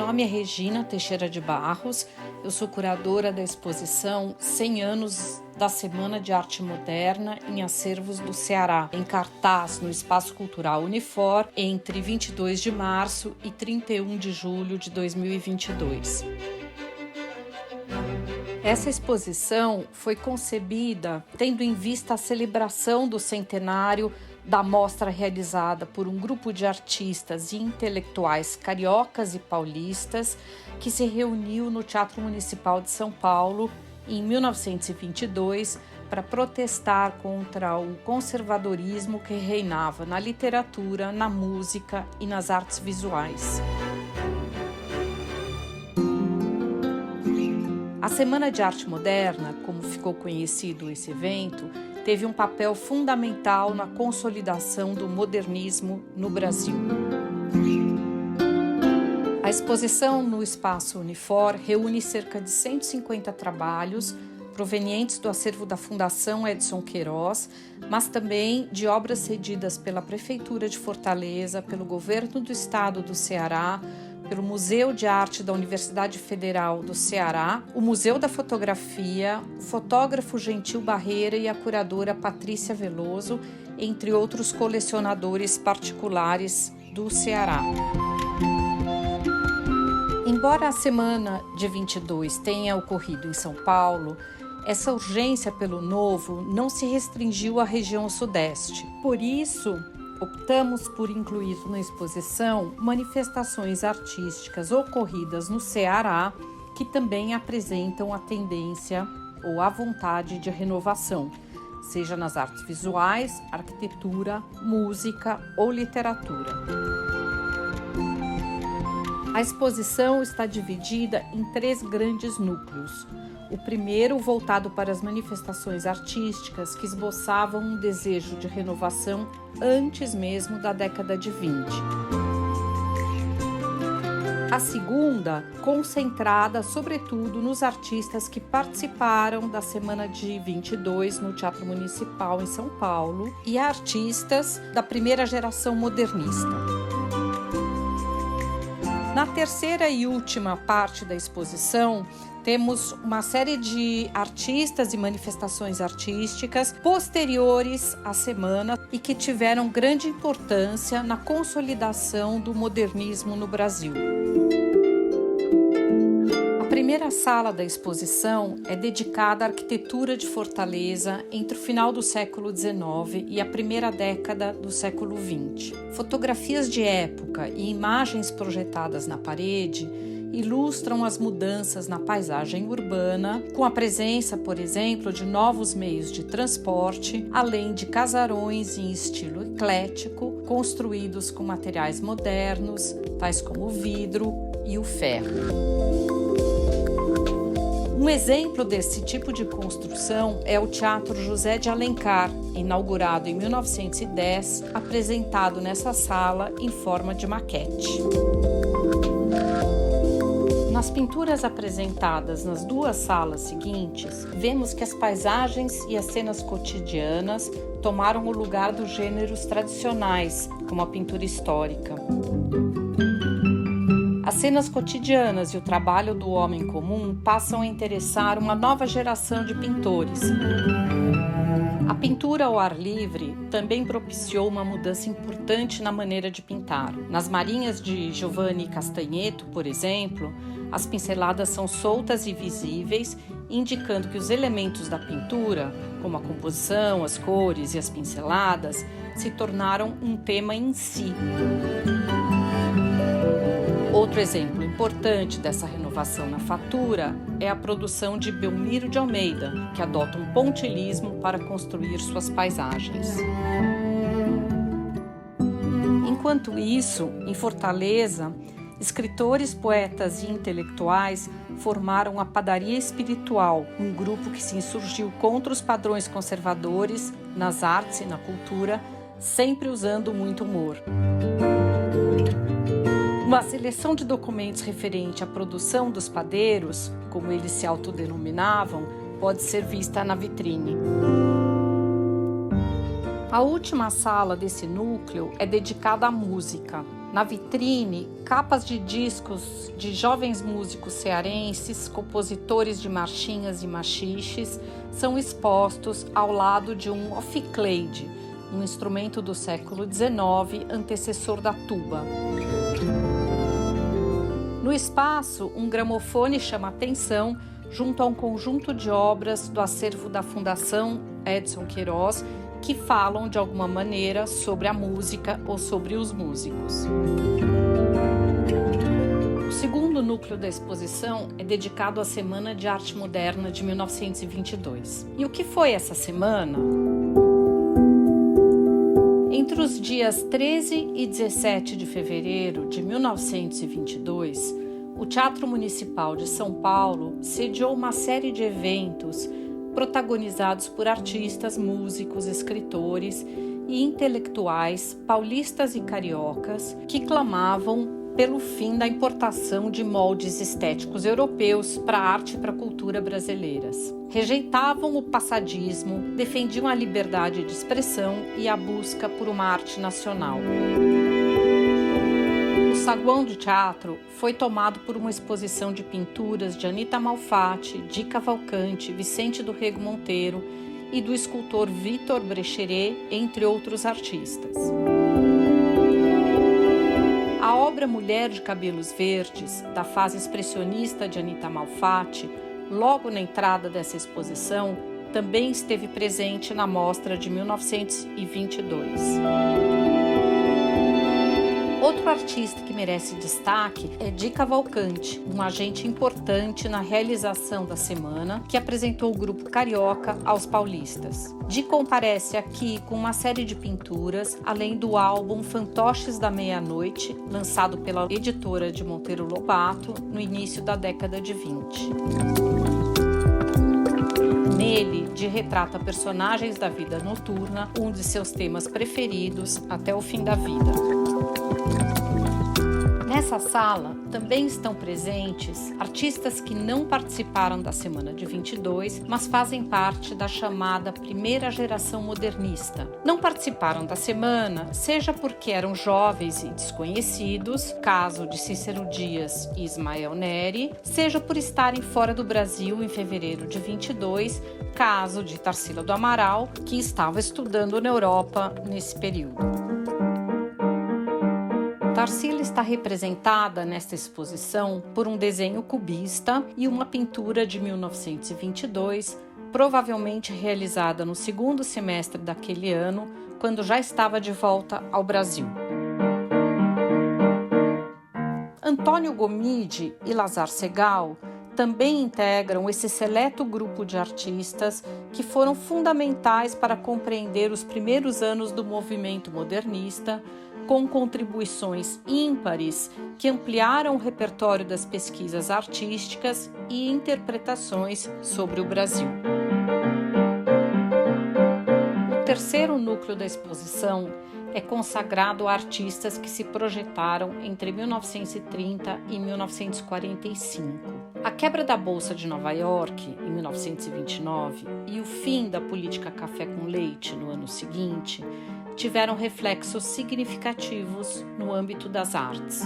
nome é Regina Teixeira de Barros, eu sou curadora da exposição 100 anos da Semana de Arte Moderna em Acervos do Ceará, em cartaz no Espaço Cultural Unifor entre 22 de março e 31 de julho de 2022. Essa exposição foi concebida tendo em vista a celebração do centenário da mostra realizada por um grupo de artistas e intelectuais cariocas e paulistas que se reuniu no Teatro Municipal de São Paulo em 1922 para protestar contra o conservadorismo que reinava na literatura, na música e nas artes visuais. A Semana de Arte Moderna, como ficou conhecido esse evento, teve um papel fundamental na consolidação do modernismo no Brasil. A exposição no Espaço Unifor reúne cerca de 150 trabalhos provenientes do acervo da Fundação Edson Queiroz, mas também de obras cedidas pela Prefeitura de Fortaleza, pelo Governo do Estado do Ceará, pelo Museu de Arte da Universidade Federal do Ceará, o Museu da Fotografia, o fotógrafo Gentil Barreira e a curadora Patrícia Veloso, entre outros colecionadores particulares do Ceará. Embora a Semana de 22 tenha ocorrido em São Paulo, essa urgência pelo novo não se restringiu à região sudeste. Por isso, optamos por incluir na exposição manifestações artísticas ocorridas no Ceará que também apresentam a tendência ou a vontade de renovação, seja nas artes visuais, arquitetura, música ou literatura. A exposição está dividida em 3 grandes núcleos. O primeiro, voltado para as manifestações artísticas que esboçavam um desejo de renovação antes mesmo da década de 20. A segunda, concentrada sobretudo nos artistas que participaram da Semana de 22 no Teatro Municipal em São Paulo e artistas da primeira geração modernista. Na terceira e última parte da exposição, temos uma série de artistas e manifestações artísticas posteriores à semana e que tiveram grande importância na consolidação do modernismo no Brasil. A primeira sala da exposição é dedicada à arquitetura de Fortaleza entre o final do século XIX e a primeira década do século XX. Fotografias de época e imagens projetadas na parede ilustram as mudanças na paisagem urbana, com a presença, por exemplo, de novos meios de transporte, além de casarões em estilo eclético, construídos com materiais modernos, tais como o vidro e o ferro. Um exemplo desse tipo de construção é o Teatro José de Alencar, inaugurado em 1910, apresentado nessa sala em forma de maquete. Nas pinturas apresentadas nas 2 salas seguintes, vemos que as paisagens e as cenas cotidianas tomaram o lugar dos gêneros tradicionais, como a pintura histórica. As cenas cotidianas e o trabalho do homem comum passam a interessar uma nova geração de pintores. A pintura ao ar livre também propiciou uma mudança importante na maneira de pintar. Nas Marinhas de Giovanni Castagneto, por exemplo, as pinceladas são soltas e visíveis, indicando que os elementos da pintura, como a composição, as cores e as pinceladas, se tornaram um tema em si. Outro exemplo importante dessa renovação na fatura é a produção de Belmiro de Almeida, que adota um pontilhismo para construir suas paisagens. Enquanto isso, em Fortaleza, escritores, poetas e intelectuais formaram a Padaria Espiritual, um grupo que se insurgiu contra os padrões conservadores nas artes e na cultura, sempre usando muito humor. Uma seleção de documentos referente à produção dos padeiros, como eles se autodenominavam, pode ser vista na vitrine. A última sala desse núcleo é dedicada à música. Na vitrine, capas de discos de jovens músicos cearenses, compositores de marchinhas e machiches, são expostos ao lado de um oficleide, um instrumento do século XIX, antecessor da tuba. No espaço, um gramofone chama atenção junto a um conjunto de obras do acervo da Fundação Edson Queiroz, que falam de alguma maneira sobre a música ou sobre os músicos. O segundo núcleo da exposição é dedicado à Semana de Arte Moderna de 1922. E o que foi essa semana? Entre os dias 13 e 17 de fevereiro de 1922, o Teatro Municipal de São Paulo sediou uma série de eventos protagonizados por artistas, músicos, escritores e intelectuais paulistas e cariocas que clamavam pelo fim da importação de moldes estéticos europeus para a arte e para a cultura brasileiras. Rejeitavam o passadismo, defendiam a liberdade de expressão e a busca por uma arte nacional. O saguão do teatro foi tomado por uma exposição de pinturas de Anita Malfatti, Di Cavalcanti, Vicente do Rego Monteiro e do escultor Victor Brecheret, entre outros artistas. A obra Mulher de Cabelos Verdes, da fase expressionista de Anita Malfatti, logo na entrada dessa exposição, também esteve presente na mostra de 1922. Outro artista que merece destaque é Di Cavalcanti, um agente importante na realização da semana, que apresentou o grupo carioca aos paulistas. Di comparece aqui com uma série de pinturas, além do álbum Fantoches da Meia-Noite, lançado pela editora de Monteiro Lobato no início da década de 20. Nele, Di retrata personagens da vida noturna, um de seus temas preferidos até o fim da vida. Nessa sala também estão presentes artistas que não participaram da Semana de 22, mas fazem parte da chamada primeira geração modernista. Não participaram da semana, seja porque eram jovens e desconhecidos, caso de Cícero Dias e Ismael Neri, seja por estarem fora do Brasil em fevereiro de 22, caso de Tarsila do Amaral, que estava estudando na Europa nesse período. Tarsila está representada nesta exposição por um desenho cubista e uma pintura de 1922, provavelmente realizada no segundo semestre daquele ano, quando já estava de volta ao Brasil. Antônio Gomide e Lazar Segal também integram esse seleto grupo de artistas que foram fundamentais para compreender os primeiros anos do movimento modernista, com contribuições ímpares que ampliaram o repertório das pesquisas artísticas e interpretações sobre o Brasil. O terceiro núcleo da exposição é consagrado a artistas que se projetaram entre 1930 e 1945. A quebra da Bolsa de Nova York, em 1929, e o fim da política café com leite no ano seguinte tiveram reflexos significativos no âmbito das artes.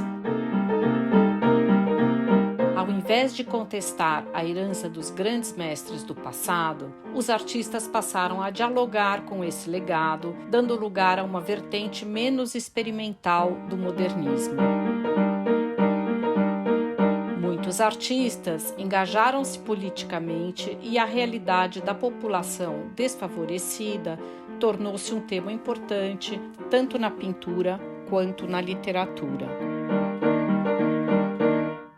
Ao invés de contestar a herança dos grandes mestres do passado, os artistas passaram a dialogar com esse legado, dando lugar a uma vertente menos experimental do modernismo. Muitos artistas engajaram-se politicamente e a realidade da população desfavorecida tornou-se um tema importante tanto na pintura quanto na literatura.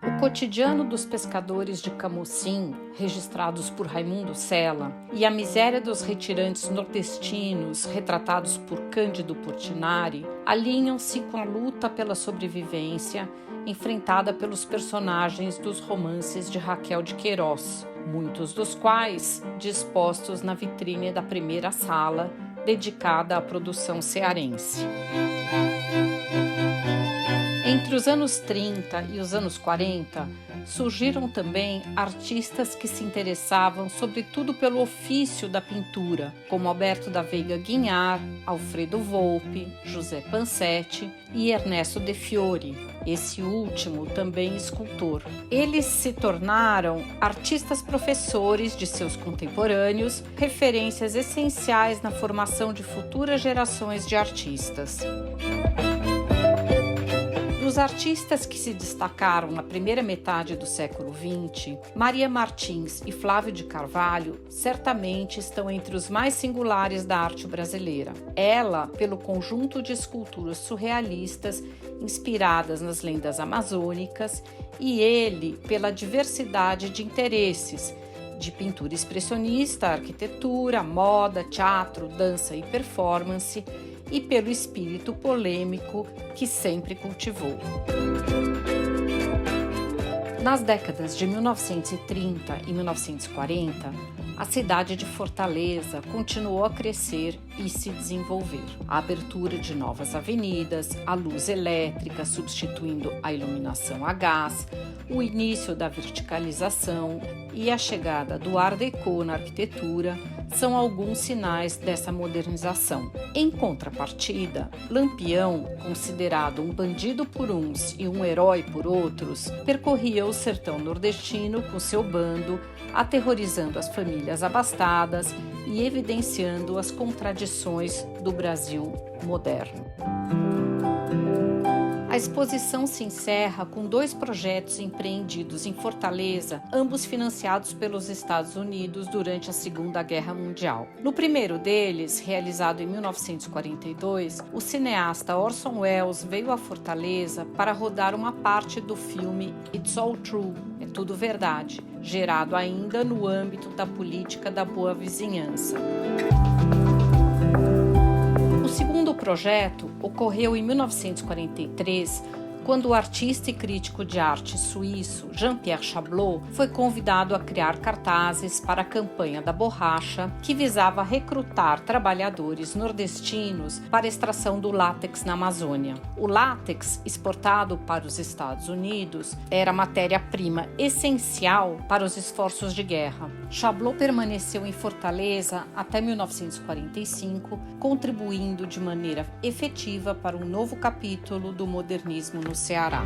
O cotidiano dos pescadores de Camocim, registrados por Raimundo Sela, e a miséria dos retirantes nordestinos, retratados por Cândido Portinari, alinham-se com a luta pela sobrevivência enfrentada pelos personagens dos romances de Raquel de Queiroz, muitos dos quais dispostos na vitrine da primeira sala, dedicada à produção cearense. Entre os anos 30 e os anos 40, surgiram também artistas que se interessavam sobretudo pelo ofício da pintura, como Alberto da Veiga Guignard, Alfredo Volpi, José Pansetti e Ernesto De Fiori, esse último também escultor. Eles se tornaram artistas professores de seus contemporâneos, referências essenciais na formação de futuras gerações de artistas. Dos artistas que se destacaram na primeira metade do século XX, Maria Martins e Flávio de Carvalho certamente estão entre os mais singulares da arte brasileira. Ela, pelo conjunto de esculturas surrealistas inspiradas nas lendas amazônicas, e ele pela diversidade de interesses, de pintura expressionista, arquitetura, moda, teatro, dança e performance, e pelo espírito polêmico que sempre cultivou. Nas décadas de 1930 e 1940, a cidade de Fortaleza continuou a crescer e se desenvolver. A abertura de novas avenidas, a luz elétrica substituindo a iluminação a gás, o início da verticalização e a chegada do Art Deco na arquitetura são alguns sinais dessa modernização. Em contrapartida, Lampião, considerado um bandido por uns e um herói por outros, percorria o sertão nordestino com seu bando, aterrorizando as famílias abastadas e evidenciando as contradições do Brasil moderno. A exposição se encerra com 2 projetos empreendidos em Fortaleza, ambos financiados pelos Estados Unidos durante a Segunda Guerra Mundial. No primeiro deles, realizado em 1942, o cineasta Orson Welles veio a Fortaleza para rodar uma parte do filme It's All True, É Tudo Verdade, gerado ainda no âmbito da política da boa vizinhança. O segundo projeto ocorreu em 1943, quando o artista e crítico de arte suíço Jean-Pierre Chablot foi convidado a criar cartazes para a campanha da borracha, que visava recrutar trabalhadores nordestinos para a extração do látex na Amazônia. O látex, exportado para os Estados Unidos, era matéria-prima essencial para os esforços de guerra. Chablot permaneceu em Fortaleza até 1945, contribuindo de maneira efetiva para um novo capítulo do modernismo no Ceará.